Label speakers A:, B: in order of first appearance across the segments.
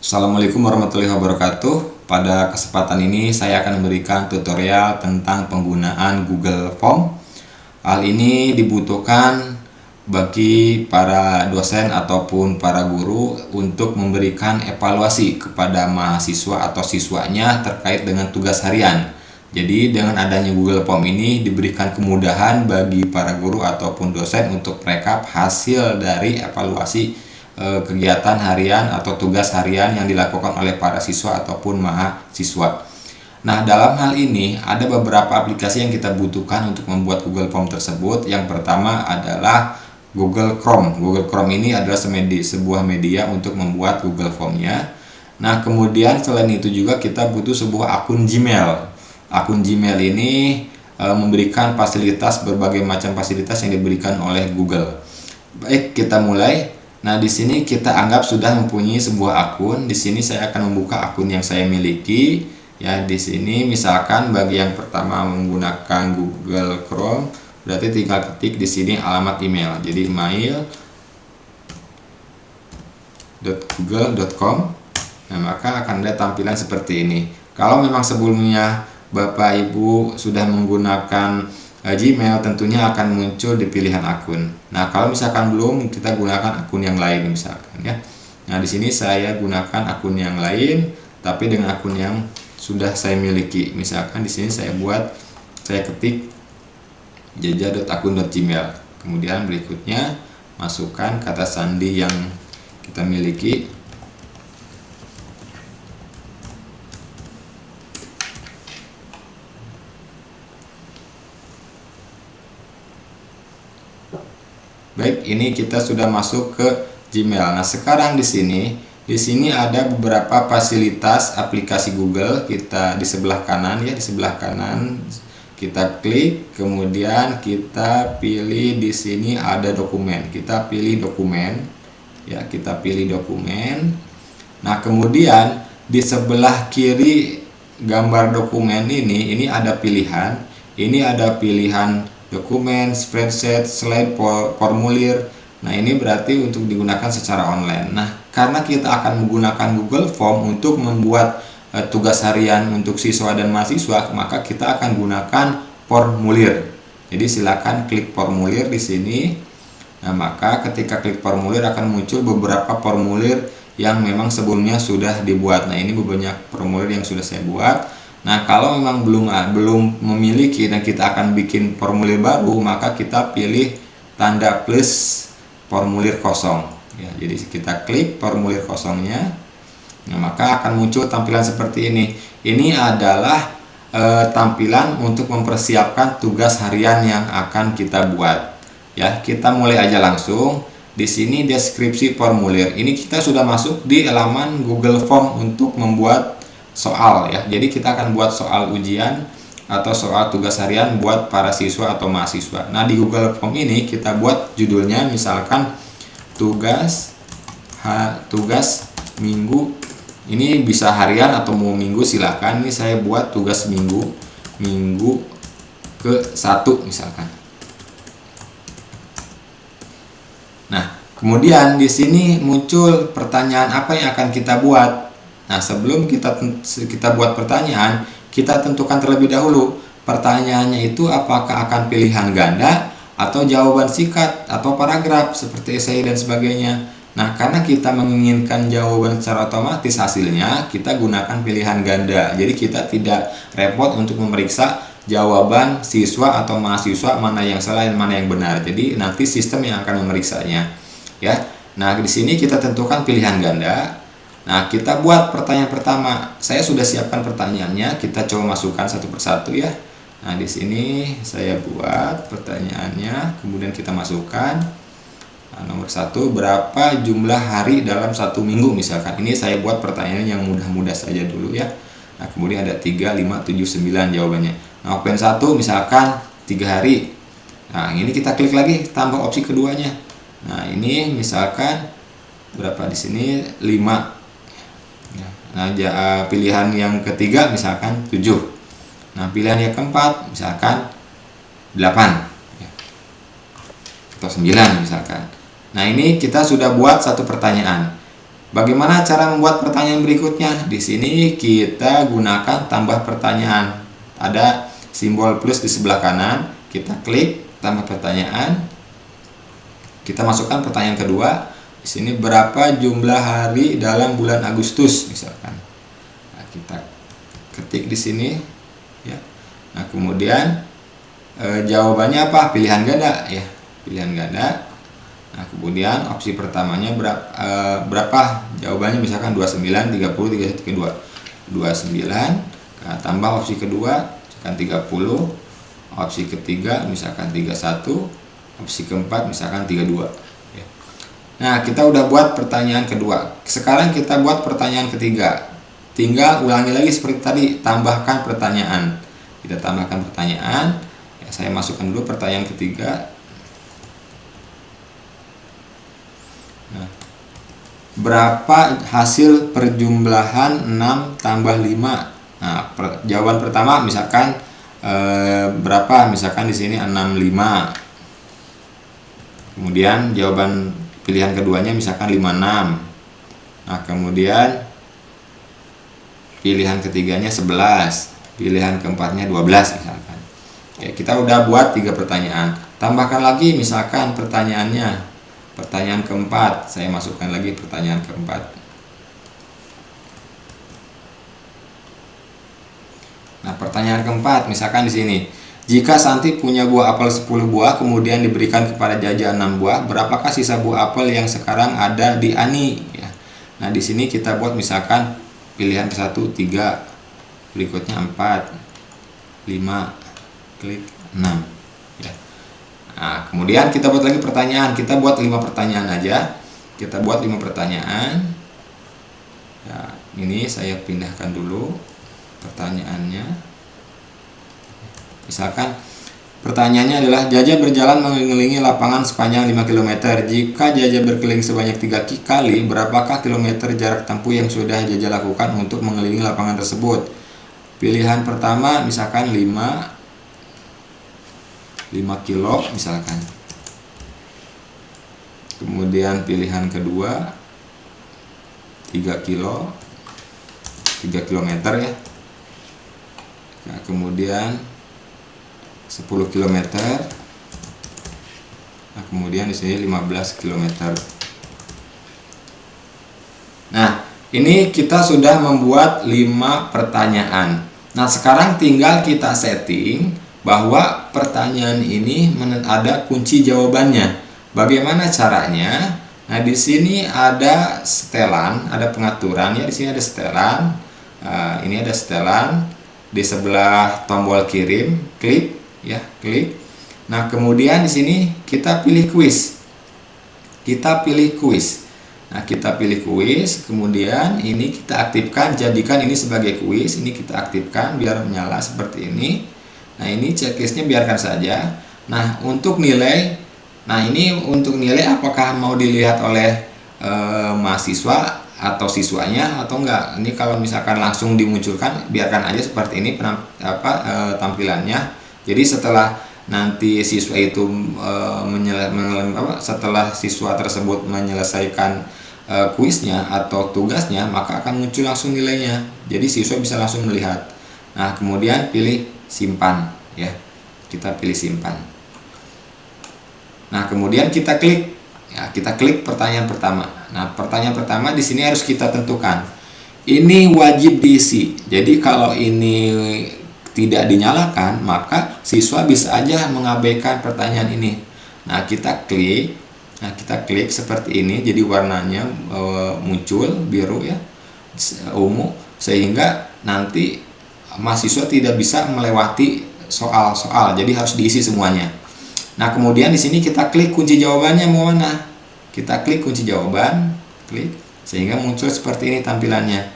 A: Assalamualaikum warahmatullahi wabarakatuh. Pada kesempatan ini saya akan memberikan tutorial tentang penggunaan Google Form. Hal ini dibutuhkan bagi para dosen ataupun para guru untuk memberikan evaluasi kepada mahasiswa atau siswanya terkait dengan tugas harian. Jadi dengan adanya Google Form ini diberikan kemudahan bagi para guru ataupun dosen untuk merekap hasil dari evaluasi kegiatan harian atau tugas harian yang dilakukan oleh para siswa ataupun mahasiswa. Nah, dalam hal ini ada beberapa aplikasi yang kita butuhkan untuk membuat Google Form tersebut. Yang pertama adalah Google Chrome. Google Chrome ini adalah sebuah media untuk membuat Google Form-nya. Nah, kemudian selain itu juga kita butuh sebuah akun Gmail. Akun Gmail ini memberikan fasilitas, berbagai macam fasilitas yang diberikan oleh Google. Baik, kita mulai. Nah, di sini kita anggap sudah mempunyai sebuah akun. Di sini saya akan membuka akun yang saya miliki. Ya, di sini misalkan bagi yang pertama menggunakan Google Chrome, berarti tinggal ketik di sini alamat email. Jadi mail.google.com. Nah, maka akan ada tampilan seperti ini. Kalau memang sebelumnya Bapak Ibu sudah menggunakan Gmail, tentunya akan muncul di pilihan akun. Nah, kalau misalkan belum, kita gunakan akun yang lain misalkan ya. Nah, di sini saya gunakan akun yang lain tapi dengan akun yang sudah saya miliki. Misalkan di sini saya ketik jaja.akun.gmail. Kemudian berikutnya masukkan kata sandi yang kita miliki. Baik, ini kita sudah masuk ke Gmail. Nah, sekarang di sini ada beberapa fasilitas aplikasi Google. Kita di sebelah kanan ya, di sebelah kanan kita klik, kemudian kita pilih di sini ada dokumen. Kita pilih dokumen. Ya, kita pilih dokumen. Nah, kemudian di sebelah kiri gambar dokumen ini ada pilihan. Ini ada pilihan dokumen, spreadsheet, slide, formulir. Nah, ini berarti untuk digunakan secara online. Nah, karena kita akan menggunakan Google Form untuk membuat tugas harian untuk siswa dan mahasiswa, maka kita akan gunakan formulir. Jadi silakan klik formulir di sini. Nah, maka ketika klik formulir akan muncul beberapa formulir yang memang sebelumnya sudah dibuat. Nah, ini beberapa formulir yang sudah saya buat. Nah, kalau memang belum memiliki dan kita akan bikin formulir baru, maka kita pilih tanda plus formulir kosong. Ya, jadi kita klik formulir kosongnya. Nah, maka akan muncul tampilan seperti ini. Ini adalah tampilan untuk mempersiapkan tugas harian yang akan kita buat. Ya, kita mulai aja langsung. Di sini deskripsi formulir. Ini kita sudah masuk di halaman Google Form untuk membuat soal ya. Jadi kita akan buat soal ujian atau soal tugas harian buat para siswa atau mahasiswa. Nah, di Google Form ini kita buat judulnya misalkan tugas minggu. Ini bisa harian atau mau minggu, silahkan. Ini saya buat tugas minggu ke-1 misalkan. Nah, kemudian di sini muncul pertanyaan apa yang akan kita buat. Nah, sebelum kita buat pertanyaan, kita tentukan terlebih dahulu pertanyaannya itu apakah akan pilihan ganda atau jawaban singkat atau paragraf seperti esai dan sebagainya. Nah, karena kita menginginkan jawaban secara otomatis hasilnya, kita gunakan pilihan ganda. Jadi kita tidak repot untuk memeriksa jawaban siswa atau mahasiswa mana yang salah dan mana yang benar. Jadi nanti sistem yang akan memeriksanya. Ya. Nah, di sini kita tentukan pilihan ganda. Nah, kita buat pertanyaan pertama. Saya sudah siapkan pertanyaannya. Kita coba masukkan satu persatu ya. Nah, di sini saya buat pertanyaannya. Kemudian kita masukkan. Nah, nomor 1, berapa jumlah hari dalam 1 minggu misalkan. Ini saya buat pertanyaan yang mudah-mudah saja dulu ya. Nah, kemudian ada 3, 5, 7, 9 jawabannya. Nah, option 1 misalkan 3 hari. Nah, ini kita klik lagi tambah opsi keduanya. Nah, ini misalkan berapa di sini 5. Nah, pilihan yang ketiga misalkan 7. Nah, pilihan yang keempat misalkan 8 atau 9 misalkan. Nah, ini kita sudah buat satu pertanyaan. Bagaimana cara membuat pertanyaan berikutnya? Di sini kita gunakan tambah pertanyaan. Ada simbol plus di sebelah kanan, kita klik tambah pertanyaan. Kita masukkan pertanyaan kedua. Di sini berapa jumlah hari dalam bulan Agustus misalkan. Nah, kita ketik di sini ya. Nah, kemudian jawabannya apa? Pilihan ganda ya. Pilihan ganda. Nah, kemudian opsi pertamanya berapa? Jawabannya misalkan 29, 30, 31, 29. Nah, tambah opsi kedua misalkan 30. Opsi ketiga misalkan 31. Opsi keempat misalkan 32 ya. Nah, kita udah buat pertanyaan kedua. Sekarang kita buat pertanyaan ketiga. Tinggal ulangi lagi seperti tadi, tambahkan pertanyaan. Kita tambahkan pertanyaan. Ya, saya masukkan dulu pertanyaan ketiga. Nah, berapa hasil perjumlahan 6 tambah 5? Nah, jawaban pertama misalkan berapa? Misalkan di sini 65. Kemudian jawaban pilihan keduanya misalkan 56. Nah, kemudian pilihan ketiganya 11. Pilihan keempatnya 12 misalkan. Oke, kita udah buat 3 pertanyaan. Tambahkan lagi misalkan pertanyaannya. Pertanyaan keempat, saya masukkan lagi pertanyaan keempat. Nah, pertanyaan keempat, misalkan di sini, jika Santi punya buah apel 10 buah, kemudian diberikan kepada Jaja 6 buah, berapakah sisa buah apel yang sekarang ada di Ani? Ya. Nah, di sini kita buat misalkan pilihan ke 1, 3, berikutnya 4, 5, klik 6. Ya. Nah, kemudian kita buat lagi pertanyaan. Kita buat 5 pertanyaan aja. Kita buat 5 pertanyaan. Ya, ini saya pindahkan dulu pertanyaannya. Misalkan pertanyaannya adalah Jaja berjalan mengelilingi lapangan sepanjang 5 km. Jika Jaja berkeliling sebanyak 3 kali, berapakah kilometer jarak tempuh yang sudah Jaja lakukan untuk mengelilingi lapangan tersebut? Pilihan pertama misalkan 5 kilo misalkan. Kemudian pilihan kedua 3 kilo, 3 kilometer ya. Nah, kemudian 10 km. Nah, kemudian di sini 15 km. Nah, ini kita sudah membuat 5 pertanyaan. Nah, sekarang tinggal kita setting bahwa pertanyaan ini ada kunci jawabannya. Bagaimana caranya? Nah, di sini ada setelan, ada pengaturan ya. Di sini ada setelan. Ini ada setelan di sebelah tombol kirim, klik ya, klik. Nah, kemudian di sini kita pilih kuis. Kita pilih kuis. Nah, kita pilih kuis, kemudian ini kita aktifkan, jadikan ini sebagai kuis. Ini kita aktifkan biar menyala seperti ini. Nah, ini checklistnya biarkan saja. Nah, untuk nilai, nah ini untuk nilai apakah mau dilihat oleh mahasiswa atau siswanya atau enggak. Ini kalau misalkan langsung dimunculkan, biarkan aja seperti ini tampilannya. Jadi setelah nanti siswa itu setelah siswa tersebut menyelesaikan kuisnya atau tugasnya, maka akan muncul langsung nilainya. Jadi siswa bisa langsung melihat. Nah, kemudian pilih simpan ya, kita pilih simpan. Nah, kemudian kita klik ya, kita klik pertanyaan pertama. Nah, pertanyaan pertama di sini harus kita tentukan ini wajib diisi. Jadi kalau ini tidak dinyalakan, maka siswa bisa aja mengabaikan pertanyaan ini. Nah, kita klik. Nah, kita klik seperti ini, jadi warnanya muncul biru ya, ungu, sehingga nanti mahasiswa tidak bisa melewati soal-soal, jadi harus diisi semuanya. Nah, kemudian di sini kita klik kunci jawabannya mau mana? Kita klik kunci jawaban, klik, sehingga muncul seperti ini tampilannya.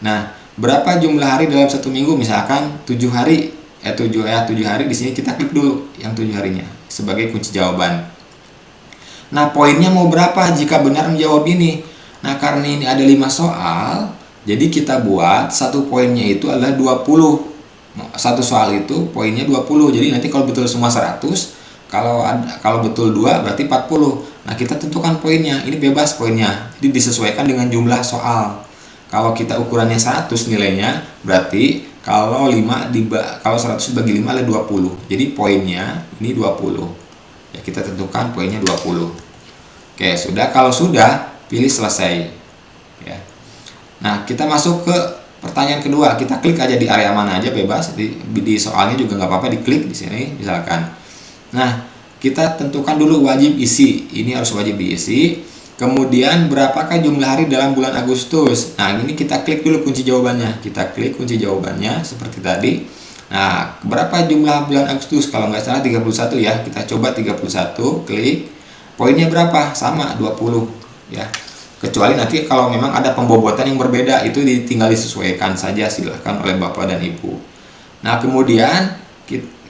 A: Nah, berapa jumlah hari dalam 1 minggu? Misalkan 7 hari, 7 hari. Di sini kita klik dulu yang 7 harinya sebagai kunci jawaban. Nah, poinnya mau berapa jika benar menjawab ini? Nah, karena ini ada 5 soal, jadi kita buat satu poinnya itu adalah 20. Satu soal itu poinnya 20. Jadi nanti kalau betul semua 100, kalau betul 2 berarti 40. Nah, kita tentukan poinnya. Ini bebas poinnya. Jadi disesuaikan dengan jumlah soal. Kalau kita ukurannya 100 nilainya, berarti kalau 100 dibagi 5 adalah 20. Jadi poinnya ini 20. Ya, kita tentukan poinnya 20. Oke, sudah. Kalau sudah, pilih selesai. Ya. Nah, kita masuk ke pertanyaan kedua. Kita klik aja di area mana aja, bebas. Di soalnya juga nggak apa-apa, diklik di sini misalkan. Nah, kita tentukan dulu wajib isi. Ini harus wajib diisi. Kemudian berapakah jumlah hari dalam bulan Agustus? Nah, ini kita klik dulu kunci jawabannya. Kita klik kunci jawabannya seperti tadi. Nah, berapa jumlah bulan Agustus? Kalau nggak salah 31 ya. Kita coba 31, klik. Poinnya berapa? Sama 20 ya. Kecuali nanti kalau memang ada pembobotan yang berbeda, itu tinggal disesuaikan saja, silahkan oleh Bapak dan Ibu. Nah, kemudian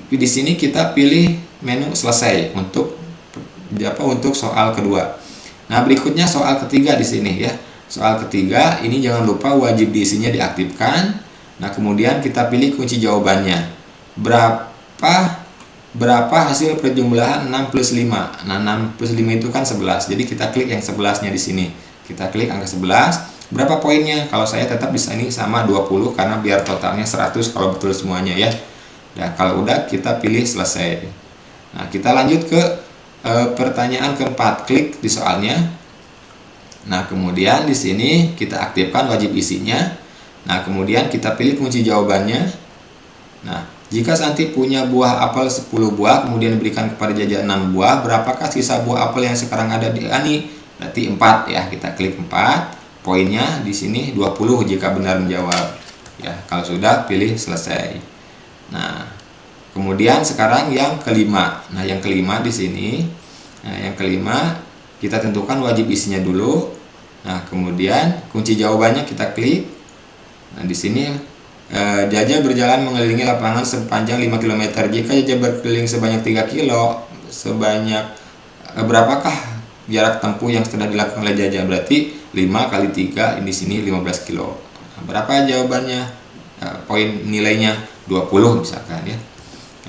A: di sini kita pilih menu selesai untuk soal kedua. Nah, berikutnya soal ketiga di sini ya. Soal ketiga ini jangan lupa wajib diisinya diaktifkan. Nah, kemudian kita pilih kunci jawabannya. Berapa hasil perjumlahan 6 plus 5? Nah, 6 plus 5 itu kan 11. Jadi kita klik yang 11-nya di sini. Kita klik angka 11. Berapa poinnya? Kalau saya tetap bisa ini sama 20 karena biar totalnya 100 kalau betul semuanya ya. Dan kalau udah kita pilih selesai. Nah, kita lanjut ke pertanyaan keempat, klik di soalnya. Nah, kemudian di sini kita aktifkan wajib isinya. Nah, kemudian kita pilih kunci jawabannya. Nah, jika Santi punya buah apel 10 buah, kemudian diberikan kepada Jaja 6 buah, berapakah sisa buah apel yang sekarang ada di Ani? Berarti 4 ya, kita klik 4. Poinnya di sini 20 jika benar menjawab. Ya, kalau sudah pilih selesai. Nah, kemudian sekarang yang kelima. Nah, yang kelima di sini. Nah, yang kelima kita tentukan wajib isinya dulu. Nah, kemudian kunci jawabannya kita klik. Nah, di sini Jaja berjalan mengelilingi lapangan sepanjang 5 km. Jika Jaja berkeliling sebanyak 3 kilo, berapakah jarak tempuh yang sudah dilakukan oleh Jaja? Berarti 5 kali 3 di sini 15 kilo. Nah, berapa jawabannya? Poin nilainya 20 misalkan ya.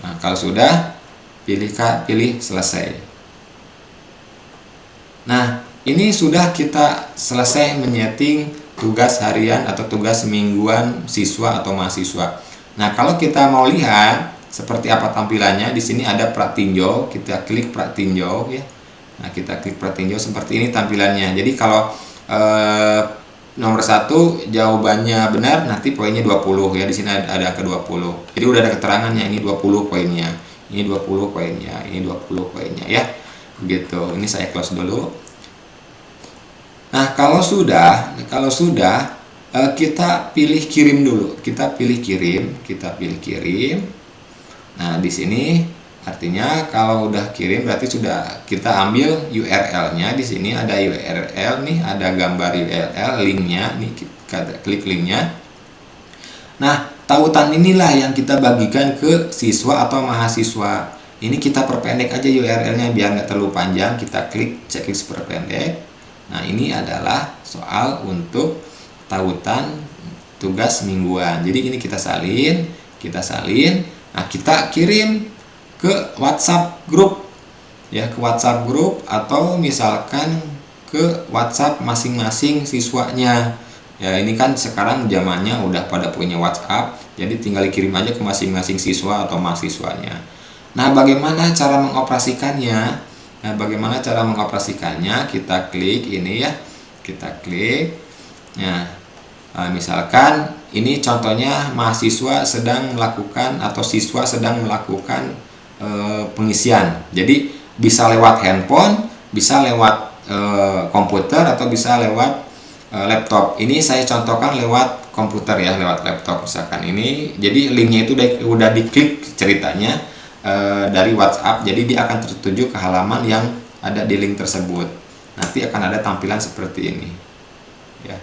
A: Nah, kalau sudah pilih selesai. Nah, ini sudah kita selesai menyeting tugas harian atau tugas mingguan siswa atau mahasiswa. Nah, kalau kita mau lihat seperti apa tampilannya, di sini ada pratinjau, kita klik pratinjau ya. Nah, kita klik pratinjau seperti ini tampilannya. Jadi kalau nomor 1 jawabannya benar, nanti poinnya 20 ya. Di sini ada angka 20. Jadi udah ada keterangannya, ini 20 poinnya. Ini 20 poinnya, ini 20 poinnya ya. Begitu. Ini saya close dulu. Nah, kalau sudah kita pilih kirim dulu. Kita pilih kirim. Nah, di sini artinya kalau udah kirim berarti sudah kita ambil URL-nya. Di sini ada URL nih, ada gambar URL, linknya nih, kita klik linknya. Nah, tautan inilah yang kita bagikan ke siswa atau mahasiswa. Ini kita perpendek aja URL-nya biar nggak terlalu panjang. Kita klik checklist perpendek. Nah, ini adalah soal untuk tautan tugas mingguan. Jadi ini kita salin. Nah, kita kirim ke WhatsApp grup ya, ke WhatsApp grup atau misalkan ke WhatsApp masing-masing siswanya ya. Ini kan sekarang zamannya udah pada punya WhatsApp, jadi tinggal dikirim aja ke masing-masing siswa atau mahasiswanya. Nah, bagaimana cara mengoperasikannya? Kita klik ini ya, kita klik. Nah, misalkan ini contohnya mahasiswa sedang melakukan atau siswa sedang melakukan pengisian. Jadi bisa lewat handphone, bisa lewat komputer atau bisa lewat laptop. Ini saya contohkan lewat komputer ya, lewat laptop misalkan ini. Jadi linknya itu udah diklik ceritanya dari WhatsApp. Jadi dia akan tertuju ke halaman yang ada di link tersebut. Nanti akan ada tampilan seperti ini. Ya.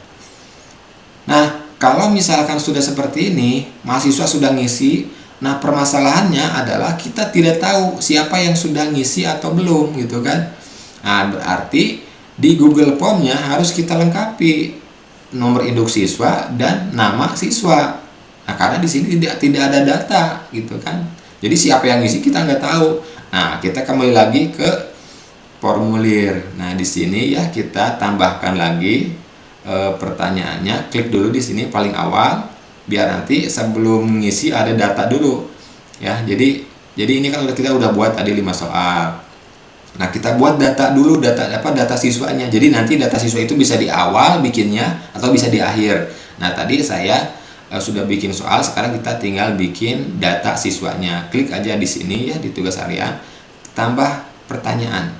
A: Nah, kalau misalkan sudah seperti ini, mahasiswa sudah ngisi. Nah, permasalahannya adalah kita tidak tahu siapa yang sudah ngisi atau belum gitu kan. Nah, berarti di Google Form-nya harus kita lengkapi nomor induk siswa dan nama siswa. Nah, karena di sini tidak ada data gitu kan. Jadi siapa yang ngisi kita nggak tahu. Nah, kita kembali lagi ke formulir. Nah, di sini ya kita tambahkan lagi pertanyaannya. Klik dulu di sini paling awal biar nanti sebelum mengisi ada data dulu. Ya, jadi ini kan kita udah buat tadi 5 soal. Nah, kita buat data dulu, data siswanya. Jadi nanti data siswa itu bisa di awal bikinnya atau bisa di akhir. Nah, tadi saya sudah bikin soal, sekarang kita tinggal bikin data siswanya. Klik aja di sini ya di tugas harian, tambah pertanyaan.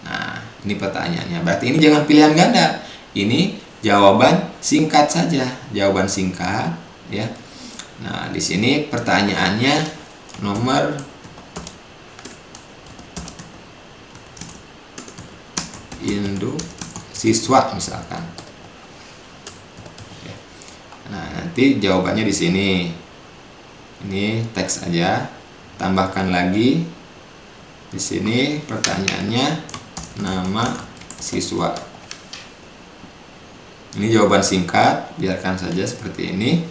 A: Nah, ini pertanyaannya. Berarti ini jangan pilihan ganda. Ini jawaban singkat saja, jawaban singkat ya. Nah, di sini pertanyaannya nomor induk siswa misalkan. Nah, nanti jawabannya di sini. Ini teks aja, tambahkan lagi di sini pertanyaannya nama siswa. Ini jawaban singkat, biarkan saja seperti ini.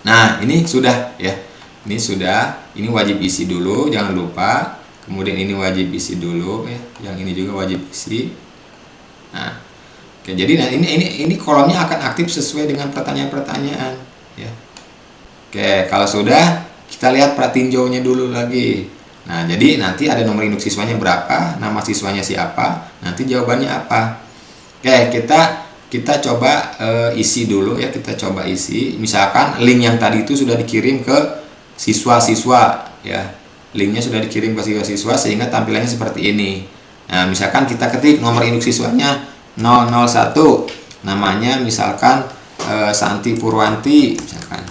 A: Nah, ini sudah ya. Ini sudah, ini wajib isi dulu, jangan lupa. Kemudian ini wajib isi dulu ya. Yang ini juga wajib isi. Nah, oke, jadi nah ini kolomnya akan aktif sesuai dengan pertanyaan-pertanyaan ya. Oke, kalau sudah kita lihat pratinjaunya dulu lagi. Nah, jadi nanti ada nomor induk siswanya berapa, nama siswanya siapa, nanti jawabannya apa. Oke, kita coba isi dulu ya, kita coba isi. Misalkan link yang tadi itu sudah dikirim ke siswa-siswa ya. Linknya sudah dikirim ke siswa-siswa sehingga tampilannya seperti ini. Nah, misalkan kita ketik nomor induk siswanya 001, namanya misalkan Santi Purwanti misalkan.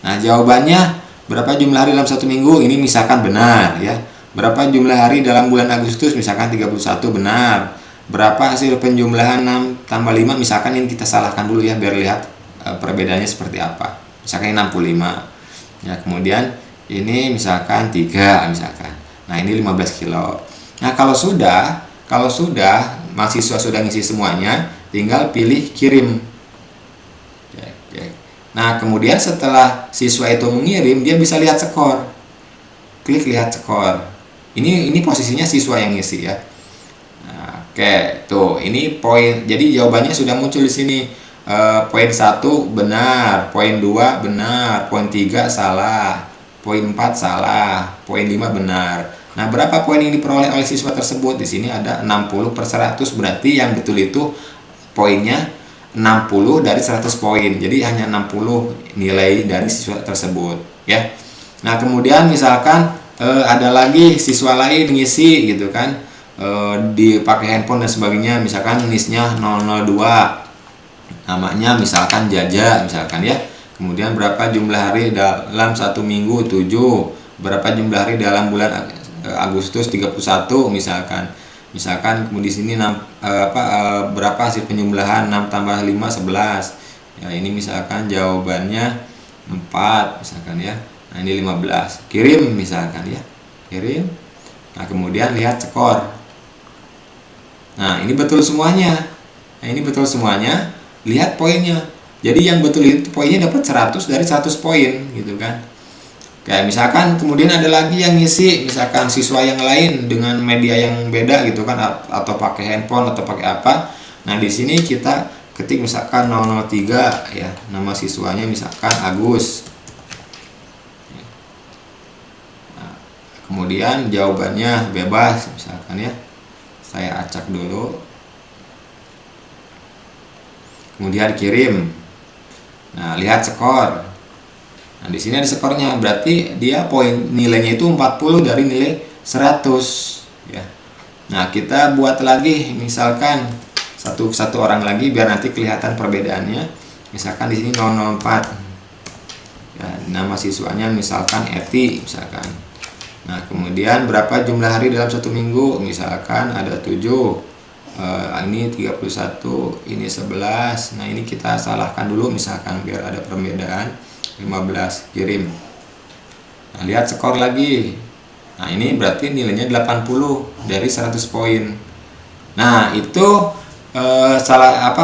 A: Nah, jawabannya berapa jumlah hari dalam 1 minggu, ini misalkan benar ya. Berapa jumlah hari dalam bulan Agustus, misalkan 31, benar. Berapa hasil penjumlahan 6 tambah 5, misalkan ini kita salahkan dulu ya biar lihat perbedaannya seperti apa. Misalkan ini 65 ya, kemudian ini misalkan 3 misalkan. Nah, ini 15 kilo. Nah, kalau sudah mahasiswa sudah ngisi semuanya, tinggal pilih kirim. Oke. Nah, kemudian setelah siswa itu mengirim, dia bisa lihat skor. Klik lihat skor. Ini posisinya siswa yang ngisi ya. Nah, oke, tuh ini poin. Jadi jawabannya sudah muncul di sini. Poin 1 benar, poin 2 benar, poin 3 salah, poin 4 salah, poin 5 benar. Nah, berapa poin yang diperoleh oleh siswa tersebut? Di sini ada 60/100, berarti yang betul itu poinnya 60 dari 100 poin. Jadi hanya 60 nilai dari siswa tersebut, ya. Nah, kemudian misalkan ada lagi siswa lain ngisi gitu kan, dipakai handphone dan sebagainya, misalkan NIS-nya 002. Namanya misalkan Jaja misalkan ya. Kemudian berapa jumlah hari dalam 1 minggu, 7. Berapa jumlah hari dalam bulan Agustus, 31 misalkan. Kemudian di sini berapa hasil penjumlahan 6 tambah 5 11. Ya, ini misalkan jawabannya 4 misalkan ya. Nah, ini 15. Kirim misalkan ya. Kirim. Nah, kemudian lihat skor. Nah, ini betul semuanya. Lihat poinnya. Jadi yang betul itu poinnya dapat 100 dari 100 poin gitu kan. Kayak misalkan kemudian ada lagi yang ngisi, misalkan siswa yang lain dengan media yang beda gitu kan, atau pakai handphone atau pakai apa. Nah, di sini kita ketik misalkan 003 ya, nama siswanya misalkan Agus. Nah, kemudian jawabannya bebas misalkan ya. Saya acak dulu. Kemudian kirim. Nah, lihat skor. Nah, di sini ada skornya, berarti dia poin nilainya itu 40 dari nilai 100 ya. Nah, kita buat lagi misalkan satu orang lagi biar nanti kelihatan perbedaannya. Misalkan di sini 004. Ya, nama siswanya misalkan Eti misalkan. Nah, kemudian berapa jumlah hari dalam 1 minggu? Misalkan ada 7. Ini 31, ini 11. Nah, ini kita salahkan dulu misalkan biar ada perbedaan. 15, kirim. Nah, lihat skor lagi. Nah, ini berarti nilainya 80 dari 100 poin. Nah, itu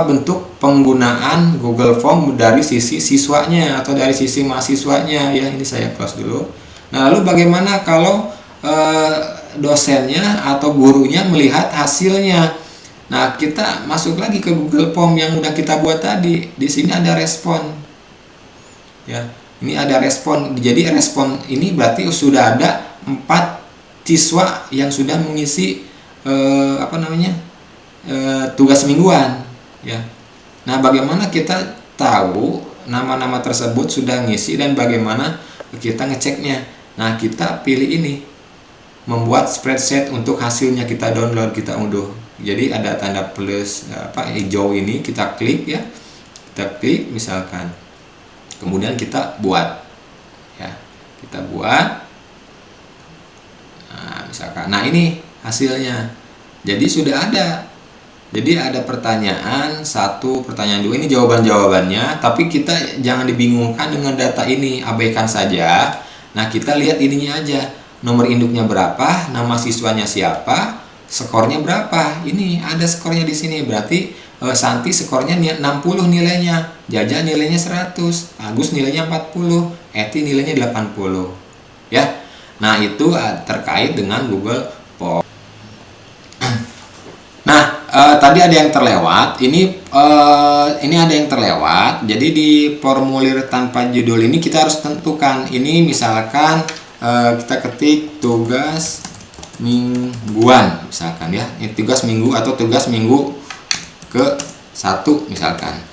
A: bentuk penggunaan Google Form dari sisi siswanya atau dari sisi mahasiswanya ya. Ini saya close dulu. Nah, lalu bagaimana kalau dosennya atau gurunya melihat hasilnya. Nah, kita masuk lagi ke Google Form yang udah kita buat tadi. Di sini ada respon. Ya, ini ada respon. Jadi respon ini berarti sudah ada 4 siswa yang sudah mengisi tugas mingguan. Ya. Nah, bagaimana kita tahu nama-nama tersebut sudah ngisi dan bagaimana kita ngeceknya? Nah, kita pilih ini, membuat spreadsheet untuk hasilnya, kita download, kita unduh. Jadi ada tanda plus hijau ini, kita klik ya, kita klik misalkan, kemudian kita buat ya, kita buat. Nah, misalkan, nah ini hasilnya. Jadi sudah ada. Jadi ada pertanyaan 1, pertanyaan 2, ini jawaban-jawabannya, tapi kita jangan dibingungkan dengan data ini, abaikan saja. Nah, kita lihat ininya aja. Nomor induknya berapa, nama siswanya siapa, skornya berapa. Ini ada skornya di sini. Berarti Santi skornya 60 nilainya, Jaja nilainya 100, Agus nilainya 40, Eti nilainya 80. Ya. Nah, itu terkait dengan Google Form. Nah, tadi ada yang terlewat. Ini ada yang terlewat. Jadi di formulir tanpa judul ini kita harus tentukan. Ini misalkan kita ketik tugas mingguan misalkan ya. Ini tugas minggu atau tugas minggu ke-1 misalkan.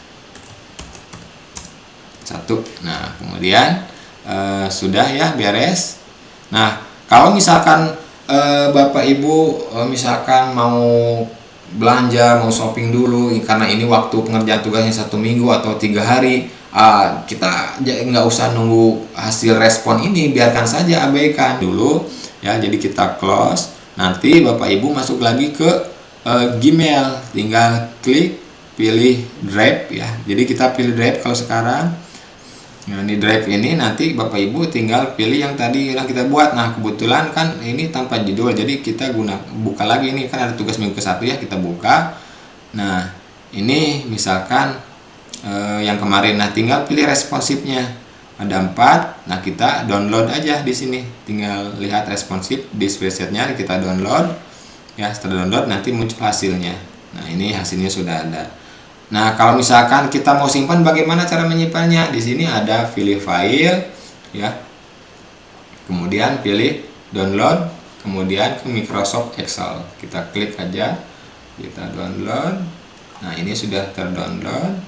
A: 1. Nah, kemudian sudah ya, beres. Nah, kalau misalkan Bapak Ibu misalkan mau belanja, mau shopping dulu karena ini waktu pengerjaan tugasnya 1 minggu atau 3 hari, kita nggak usah nunggu hasil respon ini, biarkan saja, abaikan dulu ya. Jadi kita close, nanti Bapak Ibu masuk lagi ke Gmail, tinggal klik pilih drive ya. Jadi kita pilih drive kalau sekarang. Nah, di drive ini nanti Bapak Ibu tinggal pilih yang tadi yang kita buat. Nah, kebetulan kan ini tanpa judul, jadi kita buka lagi, ini kan ada tugas minggu ke-1 ya, kita buka. Nah, ini misalkan yang kemarin. Nah, tinggal pilih responsifnya, ada 4. Nah, kita download aja di sini, tinggal lihat responsif di spreadsheetnya, kita download ya. Setelah download nanti muncul hasilnya. Nah, ini hasilnya sudah ada. Nah, kalau misalkan kita mau simpan, bagaimana cara menyimpannya? Di sini ada pilih file ya. Kemudian pilih download, kemudian ke Microsoft Excel. Kita klik aja, kita download. Nah, ini sudah terdownload.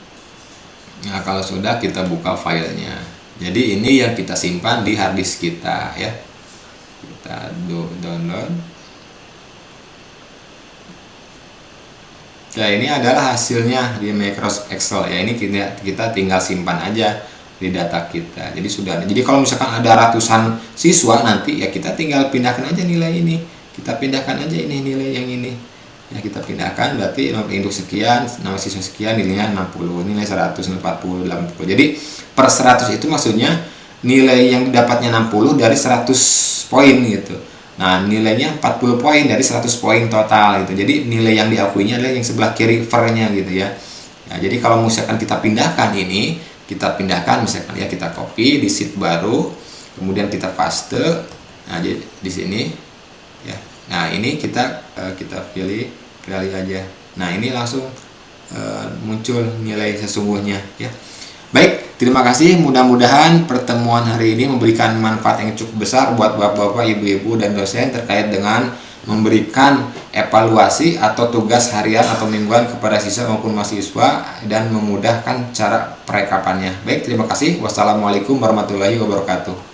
A: Nah, kalau sudah, kita buka filenya. Jadi ini yang kita simpan di hard disk kita ya. Kita download. Ya, ini adalah hasilnya di Microsoft Excel ya. Ini kita tinggal simpan aja di data kita. Jadi sudah. Jadi kalau misalkan ada ratusan siswa nanti ya, kita tinggal pindahkan aja nilai ini. Kita pindahkan aja ini nilai yang ini. Ya, kita pindahkan, berarti nomor induk sekian, nama siswa sekian, nilainya 60, nilai 100, 40, 80. Jadi per 100 itu maksudnya nilai yang didapatnya 60 dari 100 poin gitu. Nah, nilainya 40 poin dari 100 poin total gitu. Jadi nilai yang diakuinya adalah yang sebelah kiri vernya gitu ya. Nah, jadi kalau misalkan kita pindahkan ini, kita pindahkan misalkan ya, kita copy di sheet baru, kemudian kita paste. Nah, jadi di sini ya. Nah, ini kita pilih aja. Nah, ini langsung muncul nilai sesungguhnya ya. Baik, terima kasih. Mudah-mudahan pertemuan hari ini memberikan manfaat yang cukup besar buat bapak-bapak, ibu-ibu, dan dosen terkait dengan memberikan evaluasi atau tugas harian atau mingguan kepada siswa maupun mahasiswa dan memudahkan cara perekapannya. Baik, terima kasih. Wassalamualaikum warahmatullahi wabarakatuh.